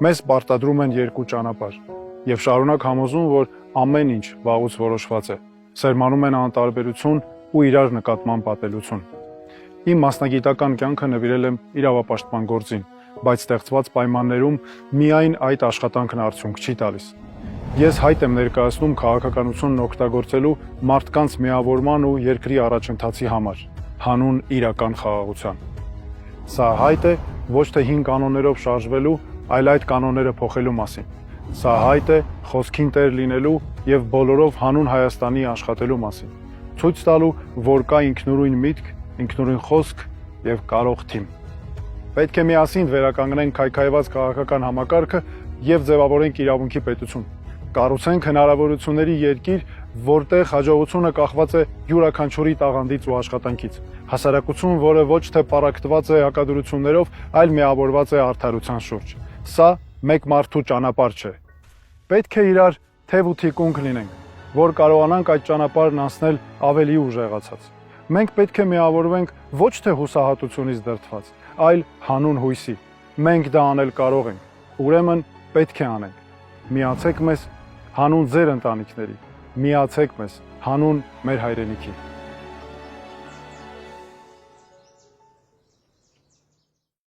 Մեզ պարտադրում են երկու ճանապարհ եւ շարունակ համոզում, որ ամեն ինչ վաղուց որոշված է։ Սերմանում են անտարբերություն ու իրար նկատմամբ պատելություն։ Իմ մասնագիտական կյանքը նվիրել եմ իրավապաշտպան գործին, բայց ստեղծված պայմաններում միայն այդ աշխատանքն արդյունք չի տալիս։ Ես հայտ եմ ներկայացնում քաղաքականությունն օգտագործելու մարդկանց միավորման ու երկրի առաջընթացի համար, հանուն իրական խաղաղության։ Սա հայտ է ոչ թե հին կանոններով շարժվելու, այլ այդ կանոնները փոխելու մասին։ Սա հայտ է խոսքին տեր լինելու եւ բոլորով հանուն Հայաստանի աշխատելու մասին։ Ցույց տալու, որ կա ինքնուրույն միտք, ինքնուրույն խոսք եւ կարող թիմ։ Պետք է միասին վերականգնենք քայքայված քաղաքական համակարգը եւ ձևավորենք իրավունքի պետություն։ Կառուցենք հնարավորությունների երկիր, որտեղ հաջողությունը կախված է յուրաքանչյուրի տաղանդից ու աշխատանքից։ Հասարակություն, որը ոչ թե պառակտված է հակադրություններով, այլ միավորված է արդարության շուրջ։ Սա մեկ մարդու ճանապարհ չէ։ Պետք է իրար թև ու թիկունք լինենք, որ կարողանանք այդ ճանապարհն անցնել ավելի ուժեղացած։ Մենք պետք է միավորվենք ոչ թե հուսահատությունից դրդված, այլ հանուն հույսի։ Մենք դա անել կարող ենք, ուրեմն պետք է անենք։ Միացեք մեզ հանուն ձեր ընտանիքների, միացեք մեզ հանուն մեր հայրենիքի։